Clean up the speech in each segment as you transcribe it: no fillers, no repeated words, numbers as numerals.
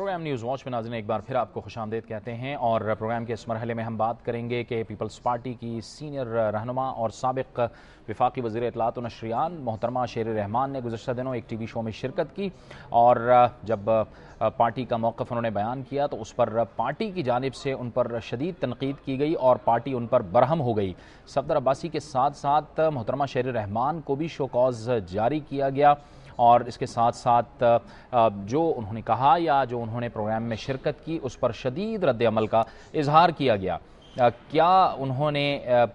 Programme news watch में नाज़रीन एक बार फिर आपको खुशामदीद कहते हैं और प्रोग्राम के इस मरहले में हम बात करेंगे कि पीपल्स पार्टी की सीनियर रहनुमा और साबिक वफाकी वज़ीर इत्तलात व नशरियात मोहतरमा शेर रहमान ने गुज़श्ता दिनों एक टीवी शो में शिरकत की और जब पार्टी का मौक़िफ़ उन्होंने बयान किया तो उस पर पार्टी की जानिब से उन पर शदीद तनकीद की गई और पार्टी उन पर बरहम हो गई। सफदर अब्बासी के साथ साथ मोहतरमा शेर रहमान को भी शो कॉज जारी किया गया और इसके साथ साथ जो उन्होंने कहा या जो उन्होंने प्रोग्राम में शिरकत की उस पर शदीद रद्द अमल का इजहार किया गया। क्या उन्होंने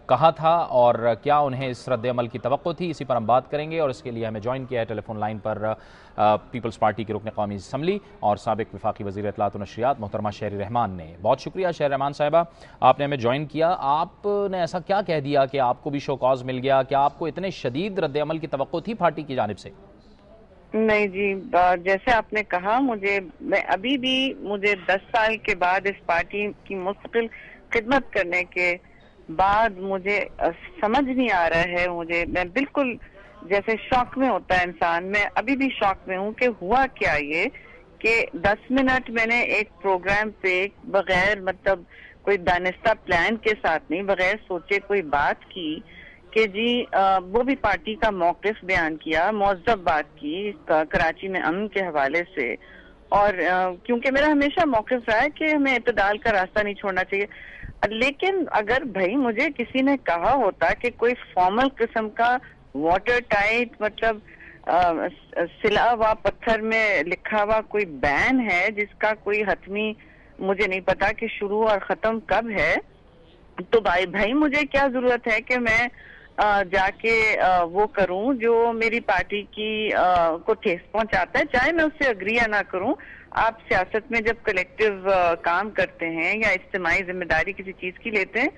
कहा था और क्या उन्हें इस रद्द अमल की तवक्को थी, इसी पर हम बात करेंगे। और इसके लिए हमें ज्वाइन किया है टेलीफोन लाइन पर पीपल्स पार्टी के रुकन कौमी असम्बली और साबिक वफाकी वज़ीर इत्तलात व नशरियात मोहतरमा शेर रहमान ने। बहुत शुक्रिया शेर रहमान साहिबा, आपने हमें ज्वाइन किया। आपने ऐसा क्या कह दिया कि आपको भी शो कॉज मिल गया? क्या आपको इतने शदीद रद्द अमल की तवक्को थी पार्टी की जानिब से? नहीं जी, जैसे आपने कहा मैं अभी भी मुझे 10 साल के बाद इस पार्टी की मुस्तकिल खिदमत करने के बाद मुझे समझ नहीं आ रहा है। मैं बिल्कुल जैसे शौक में होता है इंसान, मैं अभी भी शौक में हूँ कि हुआ क्या ये कि 10 मिनट मैंने एक प्रोग्राम पे बगैर मतलब कोई दानिस्ता प्लान के साथ नहीं, बगैर सोचे कोई बात की कि जी वो भी पार्टी का मौक़िफ़ बयान किया, मौज़्ज़फ़ बात की कराची में अमन के हवाले से। और क्योंकि मेरा हमेशा मौक़िफ़ रहा है कि हमें इत्तेदाल का रास्ता नहीं छोड़ना चाहिए। लेकिन अगर भाई मुझे किसी ने कहा होता कि कोई फॉर्मल किस्म का वाटर टाइट मतलब सिला हुआ पत्थर में लिखा हुआ कोई बैन है जिसका कोई हतमी मुझे नहीं पता कि शुरू और ख़त्म कब है, तो भाई मुझे क्या ज़रूरत है कि मैं जाके वो करूं जो मेरी पार्टी की को ठेस पहुंचाता है, चाहे मैं उससे अग्री या ना करूं। आप सियासत में जब कलेक्टिव काम करते हैं या इज्तिमाई जिम्मेदारी किसी चीज की लेते हैं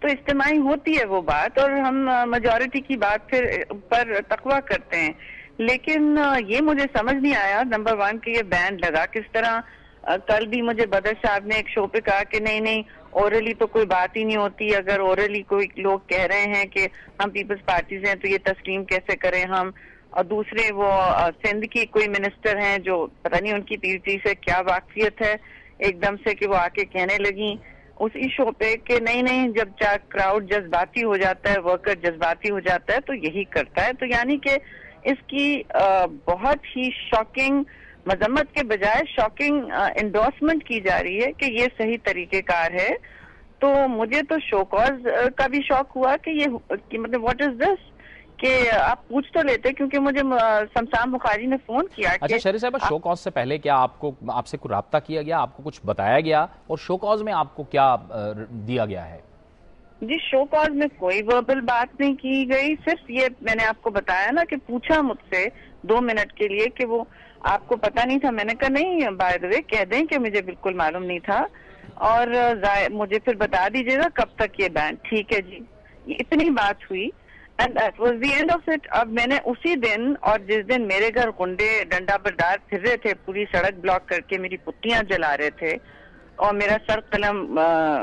तो इज्तिमाई होती है वो बात और हम मेजॉरिटी की बात फिर पर तकवा करते हैं। लेकिन ये मुझे समझ नहीं आया नंबर 1 कि ये बैन लगा किस तरह। कल भी मुझे बदर साहब ने एक शो पे कहा कि नहीं ओरली तो कोई बात ही नहीं होती, अगर ओरली कोई लोग कह रहे हैं कि हम पीपल्स पार्टी से हैं तो ये तस्लीम कैसे करें हम। और दूसरे वो सिंध की कोई मिनिस्टर हैं जो पता नहीं उनकी पीटी से क्या वाकफियत है, एकदम से कि वो आके कहने लगी उसी शो पे कि नहीं जब क्राउड जज्बाती हो जाता है, वर्कर जज्बाती हो जाता है तो यही करता है। तो यानी कि इसकी बहुत ही शॉकिंग मजम्मत के बजाय शॉकिंग इंडोर्समेंट की जा रही है कि ये सही तरीकेकार है। तो मुझे तो शो कॉज का भी शौक हुआ कि मतलब व्हाट इज दिस कि आप पूछ तो लेते, क्योंकि मुझे शमशान बुखारी ने फोन किया। अच्छा शेरी साहब, शो कॉज से पहले क्या आपसे कोई राब्ता किया गया, आपको कुछ बताया गया और शो कॉज में आपको क्या दिया गया है? जी शो कॉज में कोई वर्बल बात नहीं की गई, सिर्फ ये मैंने आपको बताया ना कि पूछा मुझसे 2 मिनट के लिए कि वो आपको पता नहीं था। मैंने कहा नहीं, बाय द वे कह दें कि मुझे बिल्कुल मालूम नहीं था और मुझे फिर बता दीजिएगा कब तक ये बैन। ठीक है जी, इतनी बात हुई and that was the end of it. अब मैंने उसी दिन और जिस दिन मेरे घर गुंडे डंडा बरदार फिर रहे थे, पूरी सड़क ब्लॉक करके मेरी पुट्टियां जला रहे थे और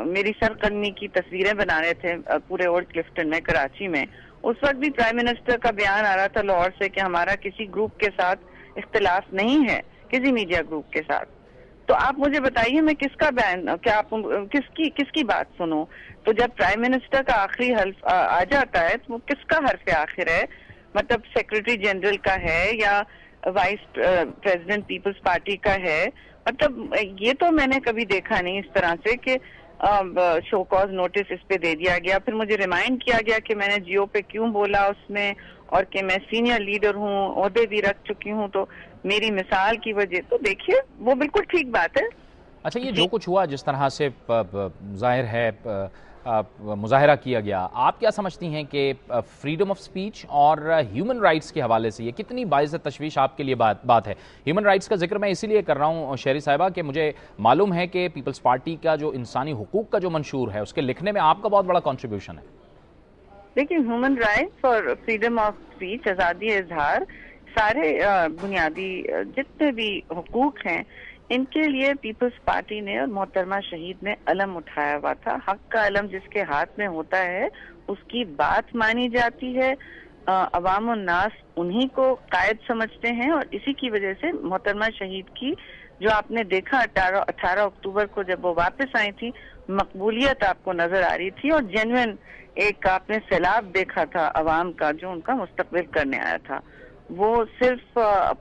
मेरी सरकलमी की तस्वीरें बना रहे थे पूरे ओल्ड क्लिफ्टन में कराची में, उस वक्त भी प्राइम मिनिस्टर का बयान आ रहा था लाहौर से कि हमारा किसी ग्रुप के साथ इख्तिलाफ नहीं है, किसी मीडिया ग्रुप के साथ। तो आप मुझे बताइए मैं किसका बयान, क्या आप किसकी बात सुनूं? तो जब प्राइम मिनिस्टर का आखिरी हल्फ आ जाता है तो वो किसका हर्फ आखिर है? मतलब सेक्रेटरी जनरल का है या वाइस प्रेसिडेंट पीपल्स पार्टी का है? मतलब ये तो मैंने कभी देखा नहीं इस तरह से कि शो कॉज नोटिस इस पे दे दिया गया। फिर मुझे रिमाइंड किया गया कि मैंने जियो पे क्यों बोला उसमें और कि मैं सीनियर लीडर हूँ, ओहदे भी रख चुकी हूँ, तो मेरी मिसाल की वजह। तो देखिए वो बिल्कुल ठीक बात है। अच्छा, ये जो कुछ हुआ, जिस तरह से जाहिर है मुजाहरा किया गया, आप क्या समझती हैं कि फ्रीडम ऑफ स्पीच और ह्यूमन राइट्स के हवाले से ये कितनी बाइज़ तशवीश आपके लिए बात है? ह्यूमन राइट्स का जिक्र मैं इसीलिए कर रहा हूँ शेरी साहिबा कि मुझे मालूम है कि पीपल्स पार्टी का जो इंसानी हुकूक का जो मंशूर है उसके लिखने में आपका बहुत बड़ा कॉन्ट्रीब्यूशन है। देखिए ह्यूमन राइट्स और फ्रीडम ऑफ स्पीच, आज़ादी इजहार, सारे बुनियादी जितने भी हुकूक हैं इनके लिए पीपल्स पार्टी ने और मोहतरमा शहीद ने अलम उठाया हुआ था। हक का अलम जिसके हाथ में होता है उसकी बात मानी जाती है, अवाम और नास उन्हीं को कायद समझते हैं और इसी की वजह से मोहतरमा शहीद की جو آپ نے دیکھا 18 اکتوبر کو جب وہ واپس آئی تھی، مقبولیت آپ کو نظر آ رہی تھی اور جینوئن ایک آپ نے سیلاب دیکھا تھا عوام کا جو ان کا مستقبل کرنے آیا تھا. وہ صرف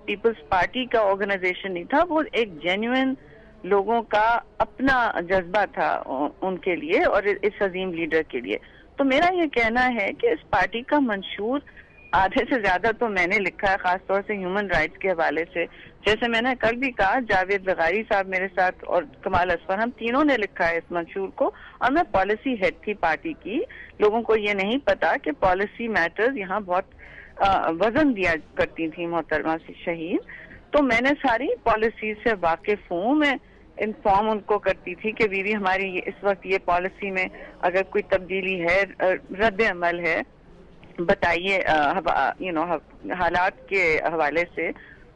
پیپلز پارٹی کا آرگنائزیشن نہیں تھا، وہ ایک جینوئن لوگوں کا اپنا جذبہ تھا ان کے لیے اور اس عظیم لیڈر کے لیے. تو میرا یہ کہنا ہے کہ اس پارٹی کا منشور آدھے سے زیادہ تو میں نے لکھا ہے، خاص طور سے ہیومن رائٹس کے حوالے سے. جیسے میں نے کل بھی کہا، جاوید لغاری صاحب میرے ساتھ اور کمال اصفر، ہم تینوں نے لکھا ہے اس منشور کو، اور میں پالیسی ہیڈ تھی پارٹی کی. لوگوں کو یہ نہیں پتا کہ پالیسی میٹرز یہاں بہت وزن دیا کرتی تھی محترمہ شہید. تو میں نے ساری پالیسیز سے واقف ہوں. میں انفارم ان کو کرتی تھی کہ بیوی ہماری اس وقت یہ پالیسی میں اگر کوئی تبدیلی ہے، رد عمل ہے، بتائیے حالات کے حوالے سے.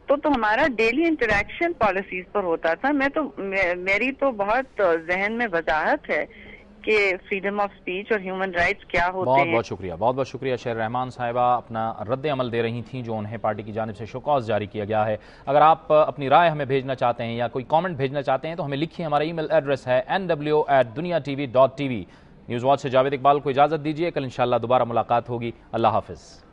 تو ہمارا ڈیلی انٹریکشن پالیسیز پر ہوتا تھا. میری تو بہت ذہن میں وضاحت ہے کہ فریڈم آف سپیچ اور ہیومن رائٹس کیا ہوتے ہیں. بہت بہت شکریہ شیر رحمان صاحبہ. اپنا رد عمل دے رہی تھیں جو انہیں پارٹی کی جانب سے شوکاز جاری کیا گیا ہے. اگر آپ اپنی رائے ہمیں بھیجنا چاہتے ہیں یا کوئی کامنٹ بھیجنا چاہتے ہیں تو ہمیں لکھیے. ہمارا ای میل ایڈریس ہے nw@duniatv.tv. نیوز واچ سے جاوید اقبال کو اجازت دیجیے. کل انشاءاللہ دوبارہ ملاقات ہوگی. اللہ حافظ.